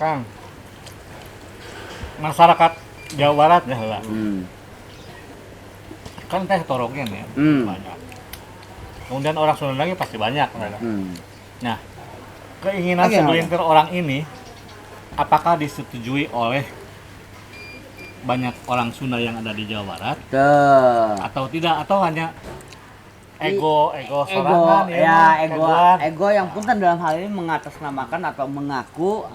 Kang, masyarakat Jawa Barat ya lah. Kan teh heterogen ya, banyak. Kemudian orang Sunda lagi pasti banyak. Nah, keinginan segelintir orang ini, apakah disetujui oleh banyak orang Sunda yang ada di Jawa Barat? Atau tidak? Atau hanya ego sorangan ego yang punten dalam hal ini mengatasnamakan atau mengaku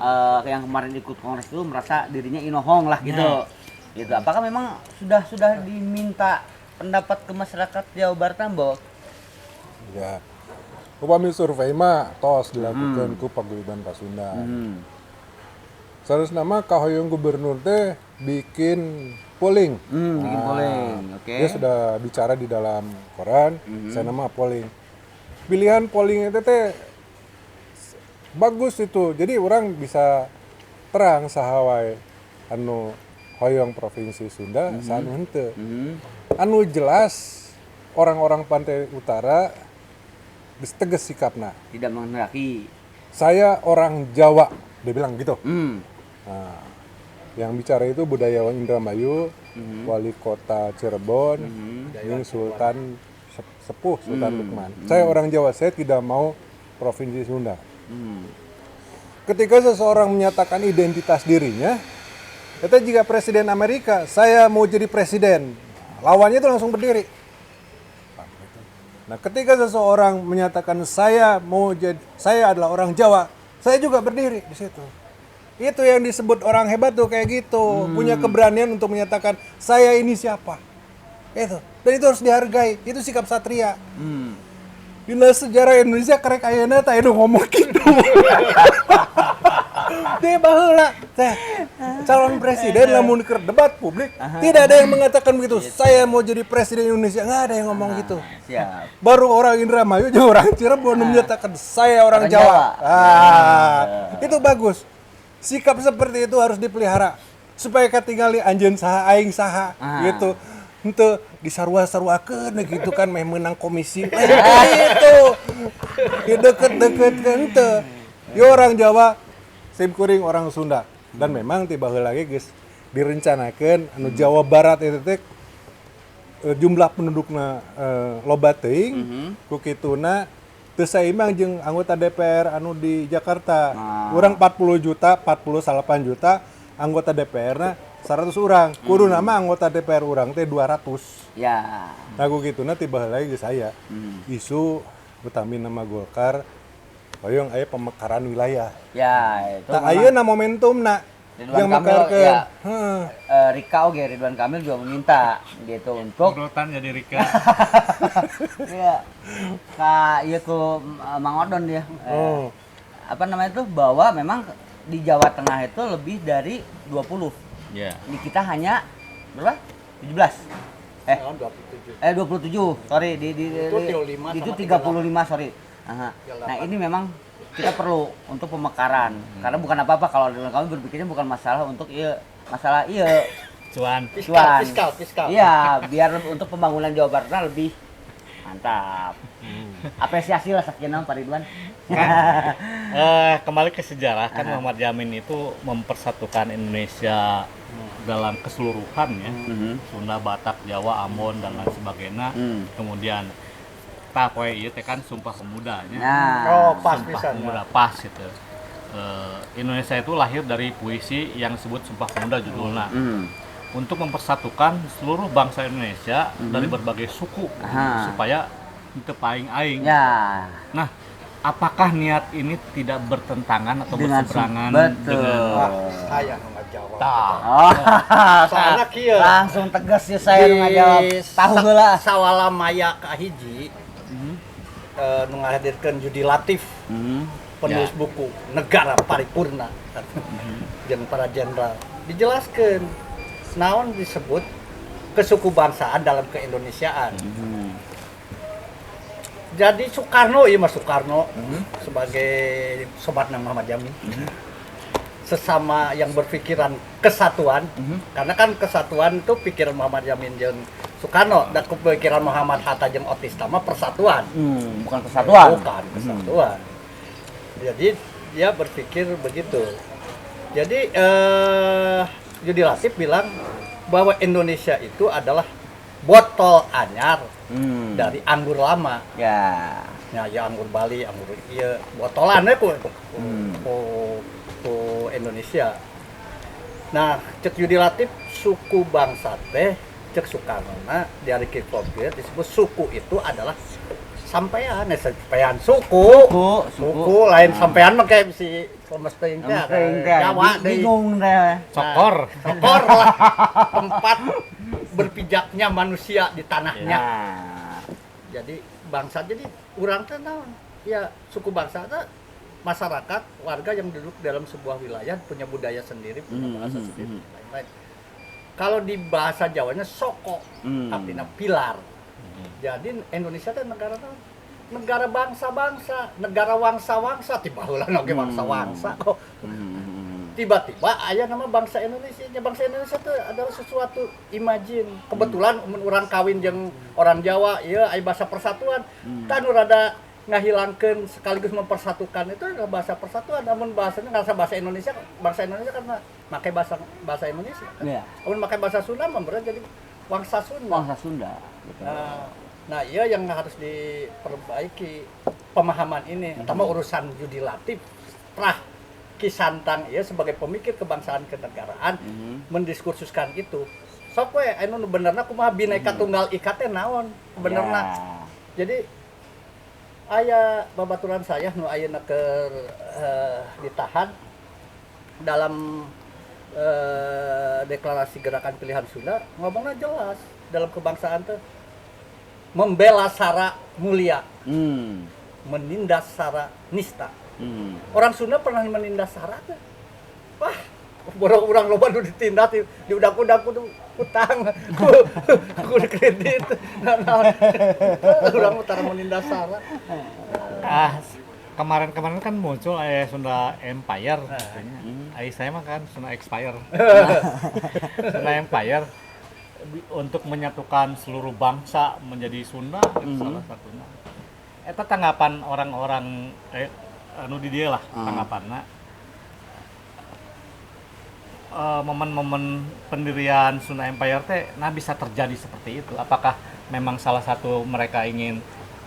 yang kemarin ikut kongres itu merasa dirinya inohong lah gitu. Gitu. Apakah memang sudah diminta pendapat ke masyarakat Jawa Barat Mbok? Ya. Upami survei mah tos dilakukan ku Paguyuban Pasundan. Seharusnya nama kahoyong gubernur teh bikin polling. Bikin polling, oke. Dia sudah bicara di dalam koran, saya nama polling. Pilihan polling itu teh bagus itu. Jadi orang bisa terang sahawai anu hoyong provinsi Sunda sanu henteu. Anu jelas orang-orang pantai utara geus tegas sikapna. Tidak menghendaki. Saya orang Jawa, dia bilang gitu. Nah, yang bicara itu budayawan Indramayu, wali kota Cirebon, ini Sultan Sepuh Sultan Lukman. Saya orang Jawa, saya tidak mau provinsi Sunda. Ketika seseorang menyatakan identitas dirinya, kata jika Presiden Amerika, saya mau jadi presiden, lawannya itu langsung berdiri. Nah, ketika seseorang menyatakan saya adalah orang Jawa, saya juga berdiri di situ. Itu yang disebut orang hebat tuh kayak gitu, punya keberanian untuk menyatakan saya ini siapa. Itu. Dan itu harus dihargai. Itu sikap satria. Dina sejarah Indonesia karek ayeuna tah anu ngomong gitu. Dia baheula teh calon presiden lamun keur debat publik, tidak ada yang mengatakan begitu. Saya mau jadi presiden Indonesia, enggak ada yang ngomong gitu. Siap. Baru orang Indramayu jeung orang Cirebon menyatakan saya orang Jawa. Itu bagus. Sikap seperti itu harus dipelihara supaya katingali anjeun saha aing saha gitu. Henteu disarua-saruakeun gitu kan meh menang komisi. Gitu. Dideket-deketkeun henteu. Yo orang Jawa sim kuring orang Sunda dan memang tiba heula ge geus direncanakeun anu Jawa Barat itu teh jumlah pendudukna loba teuing ku kituna teu saimbang jeung anggota DPR anu di Jakarta. Urang 40 juta, 48 juta, anggota DPR-na 100 urang. Kudu nama anggota DPR urang teh 200. Ya. Nah ku kituna tiba heula ge saya. Isu utami nama Golkar hoyong aya pemekaran wilayah. Ya, itu. Nah, ayeuna momentumna yang mekarkeun. Rika oge Ridwan Kamil juga meminta gitu untuk Rotan jadi Rika. Iya. Ka ieu ku Mang Odon dia. Apa namanya itu bahwa memang di Jawa Tengah itu lebih dari 20. Iya. Di kita hanya berapa? 17. 27. Sorry itu 35 sorry. Nah, ini memang kita perlu untuk pemekaran. Karena bukan apa-apa kalau kami berpikirnya bukan masalah untuk masalah Cuan. Fiskal. Iya, biar untuk pembangunan Jawa Barat lebih mantap. Apresiasi lah sakinah Pak Ridwan. Kembali ke sejarah kan Muhammad Yamin itu mempersatukan Indonesia dalam keseluruhan ya. Sunda, Batak, Jawa, Ambon dan lain sebagainya. Kemudian poe ieu teh kan Sumpah Pemuda nya. Pas Sumpah Pemuda pas gitu. Indonesia itu lahir dari puisi yang disebut Sumpah Pemuda judulnya. Untuk mempersatukan seluruh bangsa Indonesia dari berbagai suku supaya itu paling aing. Ya. Nah, apakah niat ini tidak bertentangan atau Dengan berseberangan betul. dengan Saya nggak jawab. Soalnya kieu. Langsung tegas ya saya ngajawab. Tahu heula. Sawala maya kahiji. Nu ngahadirkeun Judi Latif. Penulis buku Negara Paripurna. Dan para jenderal dijelaskan naon disebut kesukubangsaan dalam keindonesiaan. Jadi Soekarno, sebagai sobatnya Muhammad Yamin, sesama yang berpikiran kesatuan, karena kan kesatuan itu pikiran Muhammad Yamin jeung Soekarno, dan pikiran Muhammad Hatta jeung Otis Tama persatuan. Bukan kesatuan. Bukan kesatuan. Jadi dia berpikir begitu. Jadi Yudi Latif bilang bahwa Indonesia itu adalah botol anyar dari anggur lama. Ya. Ya anggur Bali, anggur iya botolannya ku Indonesia. Nah, cek Yudi Latif suku bangsa teh cek Soekarno dari Kiprofil disebut suku itu adalah sampean, sampean suku lain sampean mah kayak si semestinya Jawa bingung deh. Sokor lah tempat berpijaknya manusia di tanahnya. Jadi bangsa, jadi urang teh naon? Ya suku bangsa teh masyarakat warga yang duduk dalam sebuah wilayah punya budaya sendiri, punya bahasa sendiri, lain-lain. Kalau di bahasa Jawanya soko, artinya pilar. Jadi Indonesia itu negara bangsa-bangsa, negara wangsa-wangsa, tiba heula oge wangsa-wangsa kok. Tiba-tiba aya nama bangsa Indonesia. Bangsa Indonesia itu adalah sesuatu imajin. Kebetulan orang kawin jeung orang Jawa, ieu aya bahasa persatuan. Kan rada ngahilangkeun sekaligus mempersatukan itu adalah bahasa persatuan. Namun bahasanya nggak bahasa Indonesia, bangsa Indonesia karena pakai bahasa Indonesia. Kan? Yeah. Namun pakai bahasa Sunda berarti jadi wangsa Sunda. Wangsa Sunda. Nah, iya yang harus diperbaiki pemahaman ini. Pertama urusan Yudi Latif, Kisantang ya sebagai pemikir kebangsaan kenegaraan mendiskursuskan itu. Sok we anu benerna kumaha Bhinneka Tunggal Ika teh naon benerna. Jadi aya babaturan saya nu ayeuna keur ditahan dalam deklarasi gerakan pilihan Sunda ngomongnya jelas dalam kebangsaan teh membela sara mulia, menindas sara nista. Orang Sunda pernah menindas sara teh. Wah, orang loba nu ditindas di udak-udak kudu utang, kudu kredit. Urang utara menindas sara. Kemarin kan muncul Sunda Empire katanya. Saya mah kan Sunda Expire. Sunda Empire untuk menyatukan seluruh bangsa menjadi Sunda itu salah satunya. Eta tanggapan orang-orang anu di dia lah tanggapanna. Momen-momen pendirian Sunda Empire teh bisa terjadi seperti itu. Apakah memang salah satu mereka ingin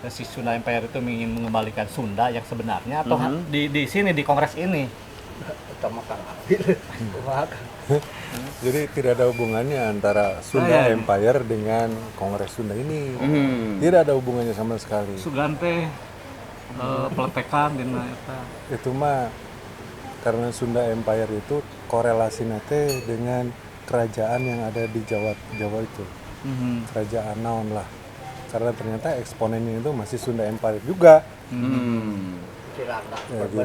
si Sunda Empire itu ingin mengembalikan Sunda yang sebenarnya atau di sini di kongres ini? Jadi tidak ada hubungannya antara Sunda Empire dengan Kongres Sunda ini. Tidak ada hubungannya sama sekali. Sugante peletekan dina eta. Itu mah karena Sunda Empire itu korelasinya teh dengan kerajaan yang ada di Jawa itu. Kerajaan naon lah. Karena ternyata eksponennya itu masih Sunda Empire juga.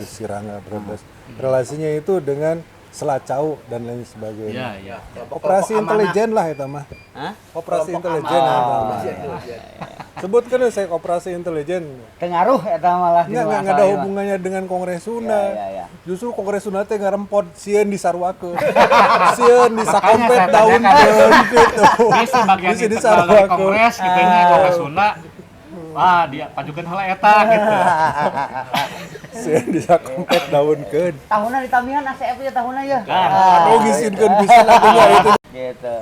Sirangga, Brebes. Relasinya itu dengan Selacau dan lain sebagainya. Operasi intelijen lah itu mah. Operasi intelijen sebutkan saya operasi intelijen. Pengaruh eta malah nggak ada hubungannya dengan Kongres Sunda. Justru Kongres Sunda teh ngarempot sieun disarwakeun. Sieun disakompet daunkeun gitu. Bisa bagian itu dari Kongres gitu nya Kongres Sunda. Wah, dia pajukeun heula eta gitu. Sieun disakompet daunkeun. Tahunna ditamihan ACF ya tahunna ya. Aduh ngisinkeun pisan atunya itu. Gitu.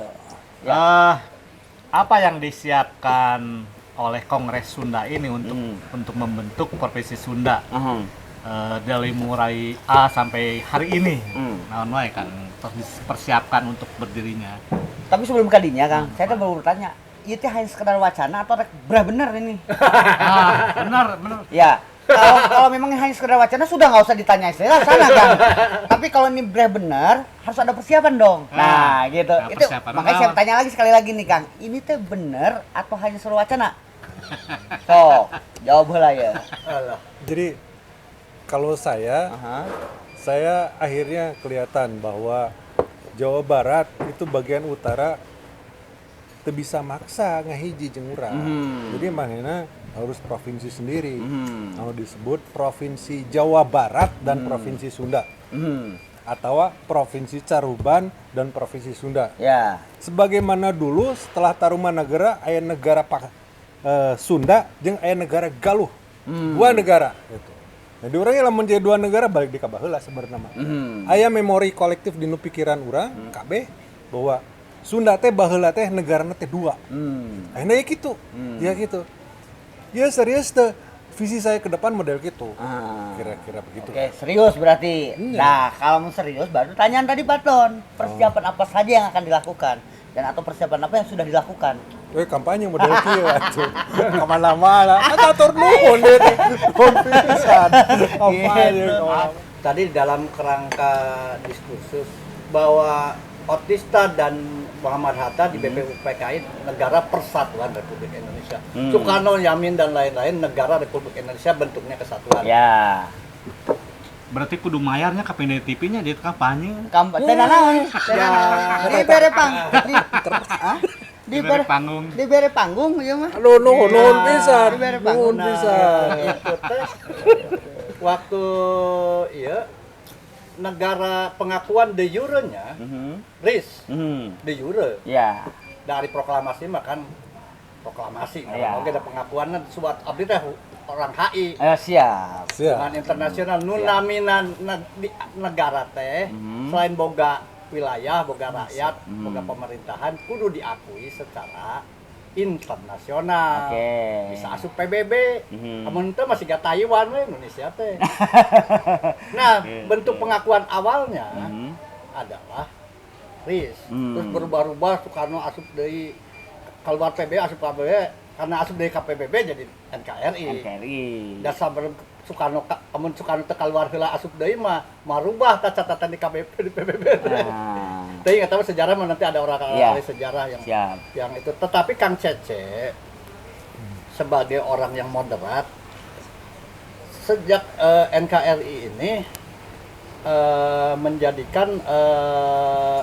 Apa yang disiapkan oleh Kongres Sunda ini untuk membentuk Provinsi Sunda dari mulai A sampai hari ini, naon wae kan dipersiapkan untuk berdirinya. Tapi sebelum kadinya Kang, saya tuh baru bertanya, itu hanya sekedar wacana atau benar ini? Benar. Ya. Kalau memang hanya sekedar wacana sudah nggak usah ditanya istilah sana Kang. Tapi kalau ini benar harus ada persiapan dong. Nah gitu. Itu makanya saya tanya lagi sekali lagi nih Kang. Ini tuh benar atau hanya sekedar wacana? So jawab lah ya. Jadi kalau saya akhirnya kelihatan bahwa Jawa Barat itu bagian utara teu bisa maksa ngahiji jeung urang. Jadi manehna harus provinsi sendiri. Kalau disebut Provinsi Jawa Barat dan Provinsi Sunda. Atau Provinsi Caruban dan Provinsi Sunda. Ya. Sebagaimana dulu setelah Tarumanagara aya negara Sunda jeung aya negara Galuh. Dua negara gitu. Jadi orangnya lamun jadi dua negara balik di kabaheula sebenarnya mah. Aya memori kolektif di nu pikiran urang kabeh bahwa Sunda teh baheula teh negarana teh dua. Akhirnya ya gitu. Ya gitu. Ya serius teh visi saya ke depan model gitu. Kira-kira begitu. Oke, serius berarti. Nah, kalau mau serius baru tanyaan tadi Baton. Persiapan apa saja yang akan dilakukan dan atau persiapan apa yang sudah dilakukan? Kampanye model kieu atuh. Kemana-mana. Eta atur nuhun deh teh. Nuhun pisan. Kampanye. Tadi dalam kerangka diskursus bahwa Otista dan Muhammad Hatta di BPUPKI negara persatuan Republik Indonesia. Soekarno, Yamin dan lain-lain negara Republik Indonesia bentuknya kesatuan. Ya. Berarti kudu mayarnya ke TV-nya di kampanye. Kampanye naon? Dibere Diberi panggung. Dibere panggung ieu mah. Aduh nuhun pisan. Dibere Nuhun panggung. pisan. Itu teh waktu iya negara pengakuan de jure-nya RIS de jure Ya. dari proklamasi makan proklamasi Iya. oke ada pengakuan suat abdi teh orang HI Siap. dengan internasional nu naminan di negara teh selain boga wilayah, boga rakyat, boga pemerintahan kudu diakui secara internasional. Oke. Bisa asup PBB. Amun teu masih gak Taiwan we Indonesia teh. Nah, bentuk pengakuan awalnya adalah RIS. Terus berubah-ubah Soekarno asup deui keluar PBB asup PBB karena asup deui ka PBB jadi NKRI. Dasar Soekarno amun Soekarno teu keluar heula asup deui mah marubah catatan di KBP di PBB. Tapi nggak tahu sejarah mah nanti ada orang ahli sejarah yang itu. Tetapi Kang Cece sebagai orang yang moderat sejak NKRI ini menjadikan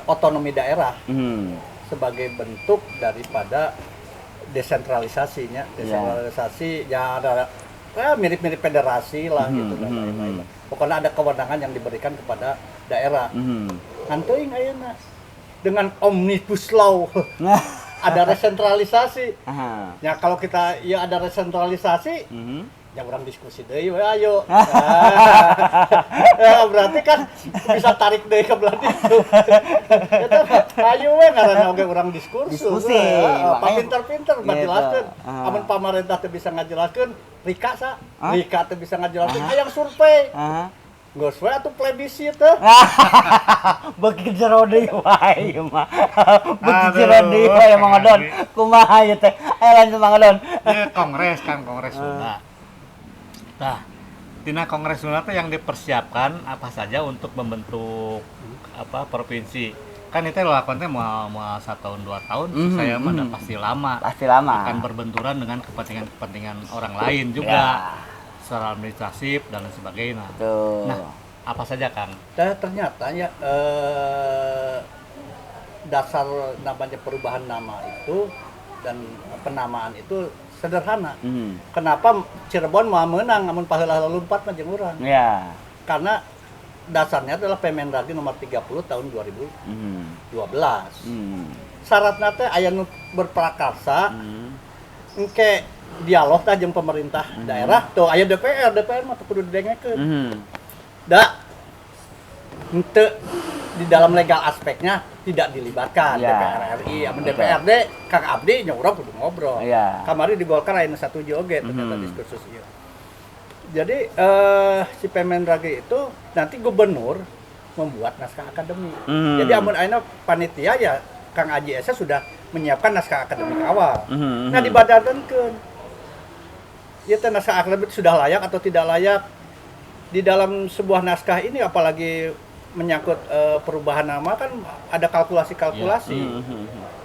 otonomi daerah sebagai bentuk daripada desentralisasinya. Desentralisasi ya ada mirip-mirip federasi lah gitu dan lain-lain. Pokoknya ada kewenangan yang diberikan kepada daerah. Ngantuing ayeuna dengan omnibus law ada resentralisasi. Ya kalau kita ya ada resentralisasi, ya orang diskusi deui we ayo. Ya berarti kan bisa tarik deui ke belah ditu. Eta ayo we ngaranna oge urang diskusi. Pinter-pinter menjelaskeun. Amun pamarentah teu bisa ngajelaskeun, Rika sa. Rika teu bisa ngajelaskeun, hayang survei. Geus we atuh plebisit teh. Beuki jero deui wae ieu mah. Beuki jero deui wae Mang Odon. Kumaha ieu teh? Ayo lanjut Mang Odon. Ini kongres Sunda. Nah, tina kongres Sunda yang dipersiapkan apa saja untuk membentuk provinsi. Kan itu lakukan teh mau 1 tahun 2 tahun, saya mah udah pasti lama. Pasti lama. Akan berbenturan dengan kepentingan orang lain juga. Secara administratif dan lain sebagainya. Betul. Nah, apa saja Kang? Ternyata ya dasar namanya perubahan nama itu dan penamaan itu sederhana. Kenapa Cirebon mau menang namun paheula lompat mah jeung urang? Ya. Karena dasarnya adalah Permendagri nomor 30 tahun 2012. Syaratna teh aya nu berprakarsa engke dialog tah jeung pemerintah daerah tuh aya DPR mah teu kudu didengekeun. Da henteu di dalam legal aspeknya tidak dilibatkan DPR RI, amun DPRD Kang Abdi nya urang kudu ngobrol. Kamari di Golkar aya nu satuju oge ternyata diskursus ieu. Jadi si Permendagri itu nanti gubernur membuat naskah akademik. Jadi amun ayeuna panitia ya Kang Aji Esa sudah menyiapkan naskah akademik awal. Nah dibadarkankeun ya naskah akademik sudah layak atau tidak layak. Di dalam sebuah naskah ini apalagi menyangkut perubahan nama kan ada kalkulasi-kalkulasi.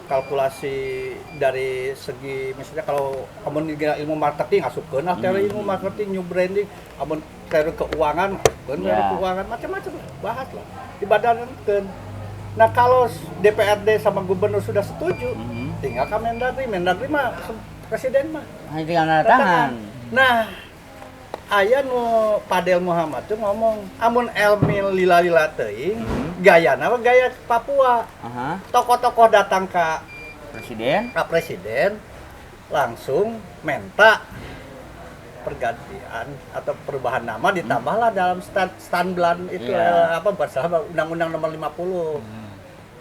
Kalkulasi dari segi misalnya kalau amun ilmu marketing asupkeun teori ilmu marketing, new branding, amun teori keuangan, teori keuangan macam-macam bahas lah. Dibadarkankeun. Nah, kalau DPRD sama gubernur sudah setuju, tinggal ke Mendagri mah presiden mah tinggal nanda tangan. Nah, aya nu Padel Muhammad tuh ngomong, amun Elmil lila-lila teuing, gayana mah gaya Papua. Tokoh-tokoh datang ke presiden langsung minta pergantian atau perubahan nama ditambahlah dalam Stanblan itu bersama Undang-Undang Nomor 50.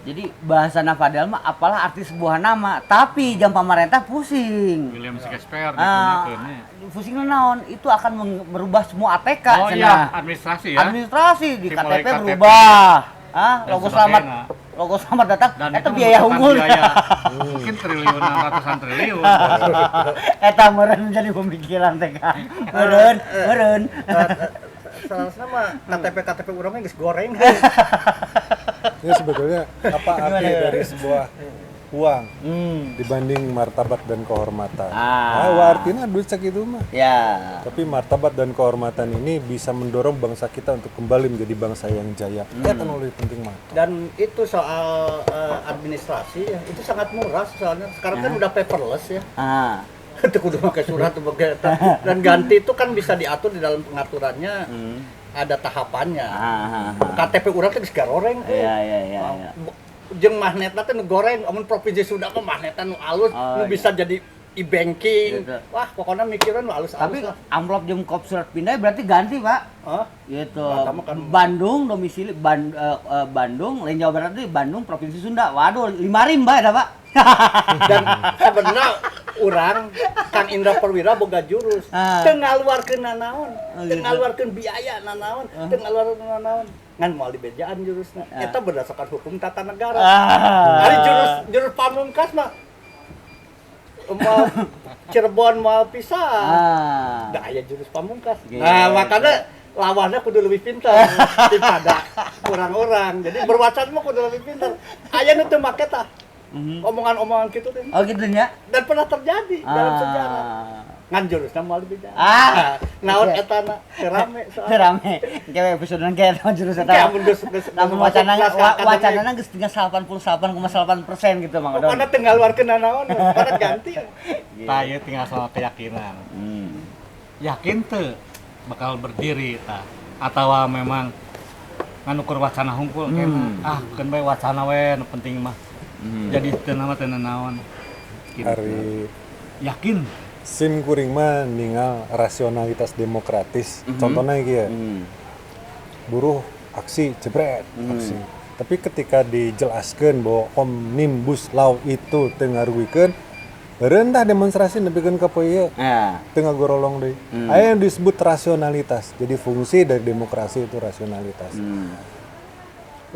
Jadi bahasa Padahal mah apalah arti sebuah nama, tapi jam pemerintah pusing. William Shakespeare digunakeun. Pusing naon itu akan merubah semua ATK Oh iya, administrasi ya. Administrasi di Dimulai KTP KTP. berubah. Dan Logo sebagainya. selamat datang. Dan Itu itu biaya membutuhkan unggul. biaya mungkin triliunan, ratusan triliun. Eta meureun menjadi pemikiran teh Kang. Meureun. Salah nama KTP urangnya geus goreng. Ya sebetulnya apa arti dari sebuah uang dibanding martabat dan kehormatan? Artinya duit segitu mah. Ya. Tapi martabat dan kehormatan ini bisa mendorong bangsa kita untuk kembali menjadi bangsa yang jaya. Itu kan lebih penting mah. Dan itu soal administrasi ya, itu sangat murah soalnya sekarang kan udah paperless ya. Itu kudu pakai surat tuh dan ganti itu kan bisa diatur di dalam pengaturannya. Ada tahapannya. KTP urang teh geus garoreng tuh. Iya. Jeung magnetna teh nu goreng, amun provinsi Sunda mah magnetna nu alus, nu bisa jadi e-banking. Gitu. Wah, pokoknya mikiran nu alus-alus Tapi lah. amplop jeung kop surat pindah berarti ganti, Pak. Gitu. Bandung domisili Bandung, lain Jawa Barat itu Bandung provinsi Sunda. Waduh, 5 rim, Pak, ada, Pak. Dan sebenarnya urang Kang Indra Perwira boga jurus teu ngaluarkeun nanaon, teu ngaluarkeun biaya nanaon, teu ngaluarkeun nanaon, ngan moal dibejaan jurusna. Eta berdasarkan hukum tata negara. Ari jurus pamungkas mah Cirebon moal pisah. Da aya jurus pamungkas. Nah, makanya lawannya kudu lebih pintar daripada orang-orang. Jadi berwacana mah kudu lebih pintar. Aya nu teu make tah. Omongan-omongan gitu tuh. Oh gitu nya. Dan pernah terjadi dalam sejarah. Ngan jurusna moal dibeda. Naon eta na rame soalnya. Rame. Kayak episode nang kayak jurus eta. Kayak mun geus Namun wacanana geus tinggal 88,8% gitu Mang Odon. Pokona teu ngaluarkeun nanaon, pada ganti. Tah ieu tinggal soal keyakinan. Yakin teu bakal berdiri tah atawa memang nganukur wacana hungkul kena keun bae wacana we nu penting mah. Jadi teu nama teu naon. Hari Yakin sim kuring mah ningal rasionalitas demokratis. Contohnya gitu ya. Buruh aksi jebret aksi. Tapi ketika dijelaskan bahwa Omnibus Law itu teu ngaruwikeun rendah demonstrasi nepikeun ka poe teu ngagorolong deui. Aya yang disebut rasionalitas. Jadi fungsi dari demokrasi itu rasionalitas.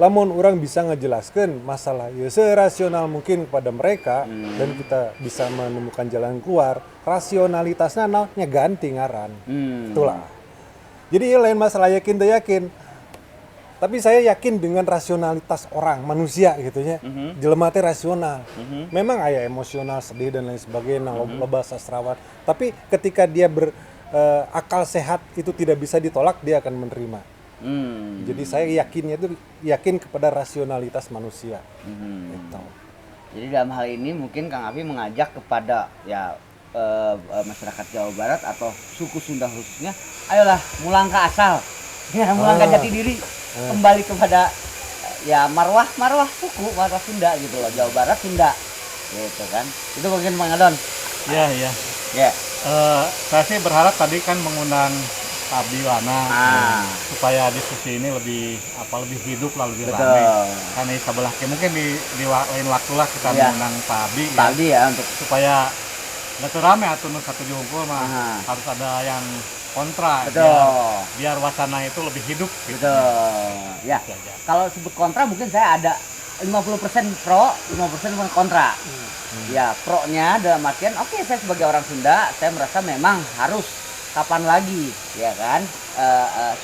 Lamun orang bisa ngejelaskan masalah ya serasional mungkin kepada mereka dan kita bisa menemukan jalan keluar, rasionalitasnya nya ganti ngaran. Itulah. Jadi lain masalah yakin tidak yakin. Tapi saya yakin dengan rasionalitas orang, manusia gitu ya. Jelema teh rasional. Memang aya emosional, sedih dan lain sebagainya, loba sastrawan. Tapi ketika dia berakal sehat itu tidak bisa ditolak, dia akan menerima. Jadi saya yakinnya itu yakin kepada rasionalitas manusia. Gitu. Jadi dalam hal ini mungkin Kang Abi mengajak kepada ya masyarakat Jawa Barat atau suku Sunda khususnya, ayolah mulang ke asal, ya, mulang ke jati diri, kembali kepada ya marwah suku, marwah Sunda gitu loh, Jawa Barat Sunda, gitu kan? Itu mungkin Mang Odon. Ya. Saya sih berharap tadi kan mengundang Pak Abdi Wana supaya diskusi ini lebih hidup lah, lebih ramai. Karena di sebelah mungkin di lain waktu lah kita mengundang Pak Abdi ya untuk supaya nggak ramai atau satu jungkul mah harus ada yang kontra biar wacana itu lebih hidup gitu. Ya. Kalau sebut kontra mungkin saya ada 50% pro, 50% kontra. Ya, pro-nya dalam artian oke, saya sebagai orang Sunda, saya merasa memang harus kapan lagi ya kan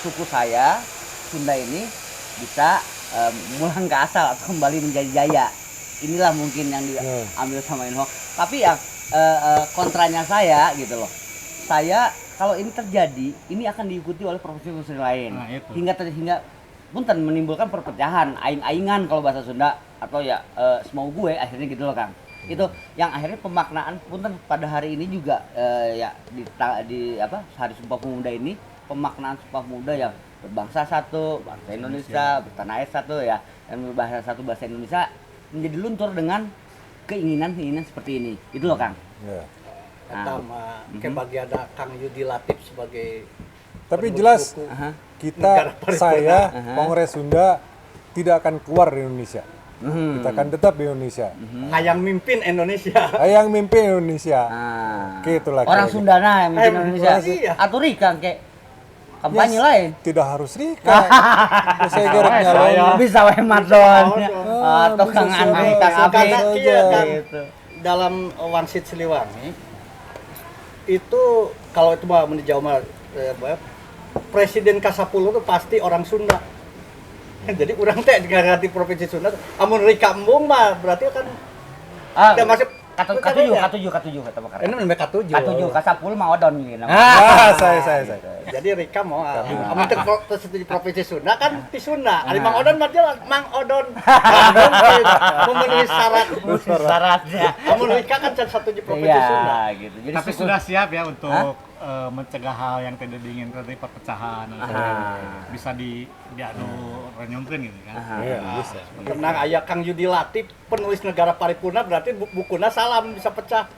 suku saya Sunda ini bisa mulang ke asal atau kembali menjadi jaya. Inilah mungkin yang diambil sama Inho. Tapi yang kontranya saya gitu loh. Saya kalau ini terjadi, ini akan diikuti oleh provinsi-provinsi lain. Hingga punten menimbulkan perpecahan, aing-aingan kalau bahasa Sunda atau ya semau gue akhirnya gitu loh Kang. Itu yang akhirnya pemaknaan punten pada hari ini juga ya di Hari Sumpah Pemuda ini, pemaknaan Sumpah Pemuda yang berbangsa satu, bangsa Indonesia, bertanah air satu ya, dan berbahasa satu bahasa Indonesia menjadi luntur dengan keinginan seperti ini. Itu loh Kang. Eta mah kebagian ada Kang Yudi Latif sebagai Tapi penulis jelas buku. kita, Negara Paripurna. saya, Kongres Sunda tidak akan keluar dari Indonesia. Kita akan tetap di Indonesia. Hayang mimpin Indonesia. Yang mimpin Indonesia. Nah, Gitulah orang kira-kira. Sundana yang mimpin Eh, Indonesia. iya. Atau Rika kayak kampanye Yes, lain. Tidak harus Rika. Saya garap Saya. nyalon. Bisa wae Madon. Ah, Atau bisa Kang siapa, Anai, Kang siapa Abe. saja. Iya, Kang. Gitu. Dalam Wangsit Siliwangi itu kalau itu mah menjauh mah Presiden ke-10 itu pasti orang Sunda. Jadi orang teh ganti provinsi Sunda. Amun Rika Embung mah berarti kan udah masuk K7 kata bakar. ini namanya K7. K7 K10 mau odon gitu. Saya. Jadi Rika mau amun teh setuju provinsi Sunda kan di Sunda. Ari Mang Odon mah jelas Mang Odon. Memenuhi Syaratnya. Amun Rika kan setuju provinsi Sunda. Iya, gitu. Jadi Tapi sudah siap ya untuk mencegah hal yang tidak diinginkan dari perpecahan. Bisa diadu renyongkeun gitu kan. Iya, bisa. Tenang aya Kang Yudi Latif penulis Negara Paripurna berarti bukuna salam bisa pecah.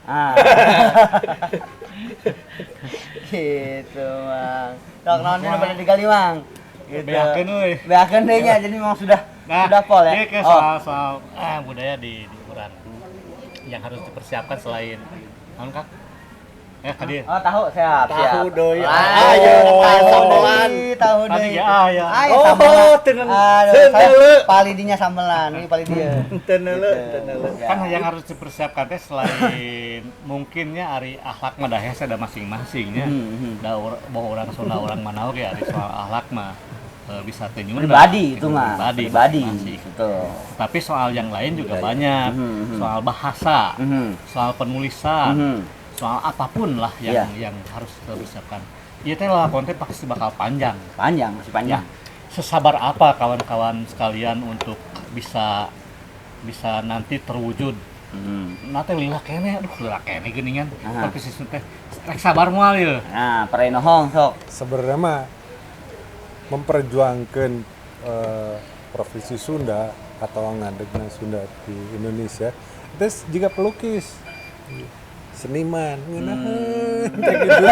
Gitu, Mang. Dok naonnya pada digali, Mang. Gitu. Beakeun euy. Beakeun deui nya, jadi memang sudah pol ya. Ini kayak soal budaya di urang yang harus dipersiapkan selain naon Kak? Tadi Tahu siap. Tahu deui. Ayo, sambelan. Tahu tadi deui. ya aya. Ayo Oh, sambelan. tenen. Aduh, Tenen. palidinya sambelan, ini pali dia. Teneule. Kan yang harus dipersiapkan teh selain mungkinnya ari akhlak mah dah hese ada masing-masingnya. Da bahwa orang Sunda orang Manao ge ari soal akhlak mah bisa teh nyunda. Pribadi itu mah. Pribadi. Betul. Tapi soal yang lain juga banyak. Soal bahasa, soal penulisan, soal apapun lah yang harus kita persiapkan. Iya teh lah konten pasti bakal panjang. Masih panjang. Sesabar apa kawan-kawan sekalian untuk bisa nanti terwujud. Nanti lila kene, lila kene geuningan. Tapi sih teh rek sabar moal ye. Nah, Parenohong sok. Sebenarnya mah memperjuangkan provinsi Sunda atau ngadegna Sunda di Indonesia. Terus juga pelukis, seniman, ngeunaheun teh gitu.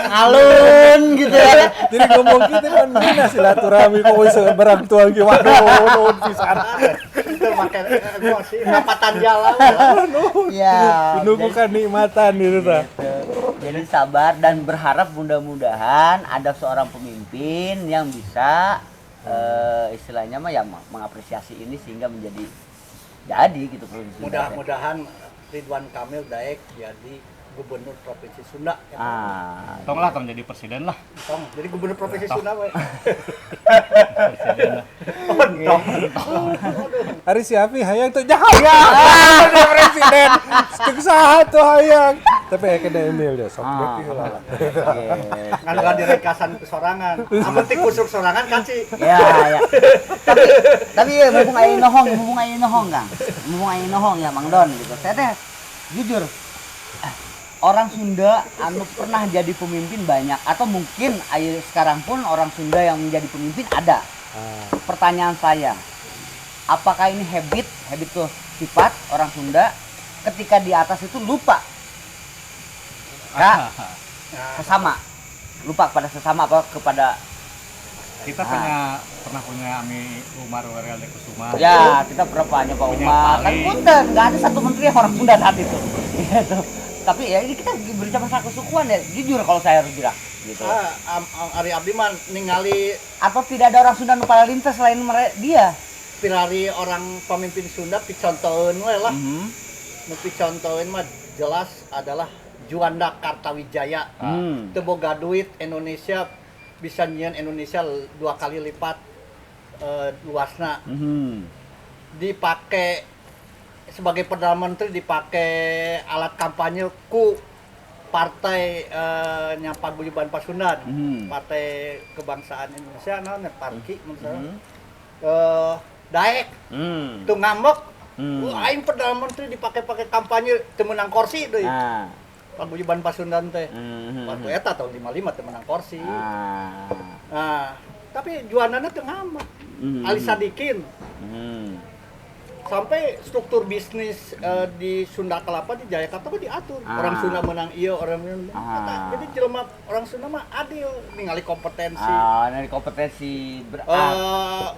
Alun gitu ya. Jadi ngomong gitu kan mina silaturahmi kok wis barang tuang ge waduh pisan. Itu make gua sih rapatan jalan. Ya. Menunggu kenikmatan gitu tah. Jadi sabar dan berharap mudah-mudahan ada seorang pemimpin yang bisa istilahnya mah ya mengapresiasi ini sehingga jadi gitu provinsi Sunda. Mudah-mudahan Ridwan Kamil Daek jadi gubernur provinsi Sunda. Tonglah tong jadi presiden lah. Tong, jadi gubernur provinsi Sunda we. Presiden lah. Ari si Api hayang tuh jahaya. Ada presiden. Ceuk saha tuh hayang. Tapi aya kena Emil dia sok beki heula. Ngan direkasan sorangan. Amun ti kusuk sorangan kasih. Ya. Tapi ya mumpung aya nohong Kang. Mumpung aya nohong ya Mang Don gitu. Saya teh jujur orang Sunda anu pernah jadi pemimpin banyak atau mungkin sekarang pun orang Sunda yang menjadi pemimpin ada. Pertanyaan saya, apakah ini habit tuh sifat orang Sunda ketika di atas itu lupa sesama, lupa kepada sesama apa kepada Kita pernah punya Ami Umar Waryalde Kusuma. ya kita pernah punya Pak Punya Umar kan Pali. punten nggak ada satu menteri yang orang Sunda saat itu gitu. Tapi ya ini kita berbicara masalah kesukuan ya jujur kalau saya harus bilang gitu. Ari abdi mah ningali Atau tidak ada orang Sunda nu lintas selain dia. pirari orang pemimpin Sunda picontoeun we lah. Nu picontoeun mah jelas adalah Juanda Kartawijaya. Teu boga duit Indonesia bisa nyieun Indonesia 2 kali lipat luasna. Dipake sebagai Perdana Menteri dipake alat kampanye ku partai nya Paguyuban Pasundan. Partai Kebangsaan Indonesia naon Parki misalnya. Daek. Tuh ngambek. Aing Perdana Menteri dipake-pake kampanye teu meunang kursi deui. Paguyuban Pasundan teh. Waktu eta tahun 55 teu menang kursi. Nah, tapi juanana teu ngambek. Ali Sadikin. sampai struktur bisnis di Sunda Kelapa di Jayakarta mah diatur. Orang Sunda menang iya, orang menang. Jadi jelema orang Sunda mah adil ningali kompetensi. Dari kompetensi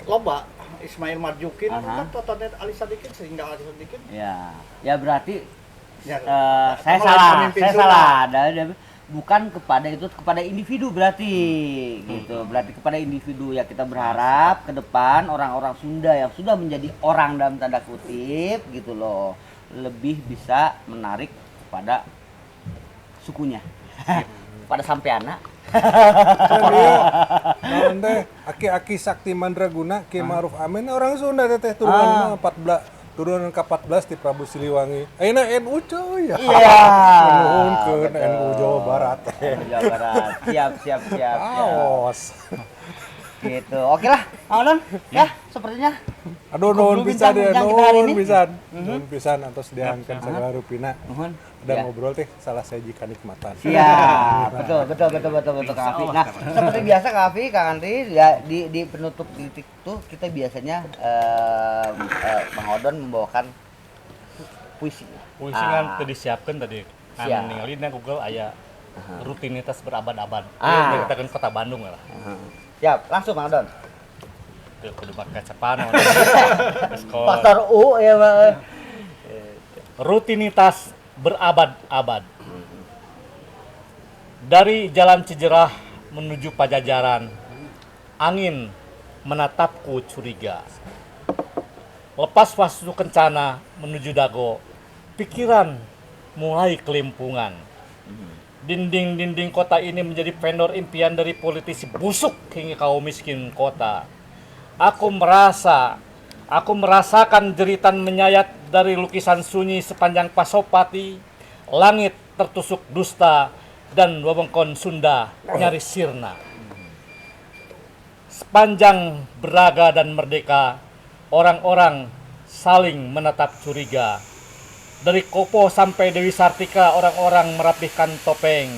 Loba Ismail Marjukin kan Totonet Ali Sadikin sehingga Ali Sadikin. Ya berarti Ya, saya salah. Bukan kepada individu berarti gitu. Berarti kepada individu ya kita berharap ke depan orang-orang Sunda yang sudah menjadi orang dalam tanda kutip gitu loh lebih bisa menarik kepada sukunya. Pada sampai anak. Kan dia naon teh aki-aki Sakti Mandraguna Ki Ma'ruf Amin orang Sunda teh turunan 14 turunan ke-14 di Prabu Siliwangi. Ayeuna NU coy. Iya. Nuhunkeun NU Jawa Barat. Jawa Barat. Siap. Aos. Gitu. Oke lah, Mang Odon. Ya, sepertinya. Aduh nuhun pisan dia, nuhun pisan. Nuhun pisan antos diangkeun sagala rupina. Nuhun. Dan ngobrol teh salah saji kanikmatan. Iya, betul Kang Afi. Nah, seperti biasa Kang Afi, Kang Andri ya di penutup titik itu kita biasanya Mang Odon membawakan puisi. Puisi kan tadi siapkan tadi. Siap. Kan ninggalin Google aya rutinitas berabad-abad. Kita kan kota Bandung lah. Siap, langsung Mang Odon. Teu kudu pakai kacapan. Faktor U ya, Bang. Rutinitas berabad-abad. Dari jalan Cijerah menuju Pajajaran, angin menatapku curiga. Lepas wastu kencana menuju Dago, pikiran mulai kelimpungan. Dinding-dinding kota ini menjadi vendor impian dari politisi busuk hingga kaum miskin kota. Aku merasakan jeritan menyayat dari lukisan sunyi sepanjang Pasopati, langit tertusuk dusta, dan wewengkon Sunda nyaris sirna. Sepanjang Braga dan Merdeka, orang-orang saling menatap curiga. Dari Kopo sampai Dewi Sartika, orang-orang merapihkan topeng.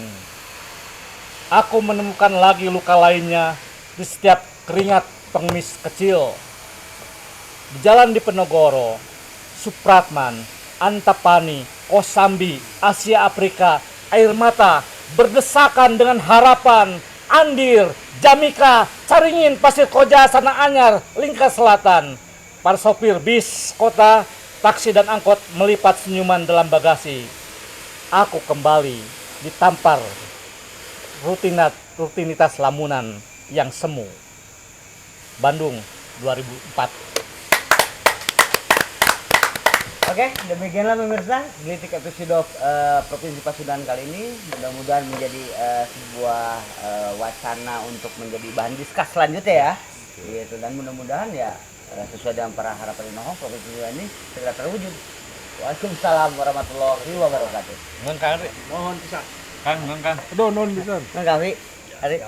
Aku menemukan lagi luka lainnya di setiap keringat pengemis kecil. Di jalan di Penogoro, Supratman, Antapani, Kosambi, Asia Afrika, air mata berdesakan dengan harapan. Andir, Jamika, Caringin, Pasir Koja, Sana Anyar, Lingkar Selatan. Para sopir bis kota, taksi dan angkot melipat senyuman dalam bagasi. Aku kembali ditampar rutinitas lamunan yang semu. Bandung 2004. Oke, demikianlah pemirsa Gelitik episode Provinsi Pasundan kali ini. Mudah-mudahan menjadi sebuah wacana untuk menjadi bahan diskus selanjutnya ya. Gitu, dan mudah-mudahan ya sesuai dengan para harapan Inohong Provinsi Pasundan ini segera terwujud. Waalaikumsalam warahmatullahi wabarakatuh. Ngon Kang, Mohon bisa. Kang. Aduh nuhun pisan. Kang Afi, Ari.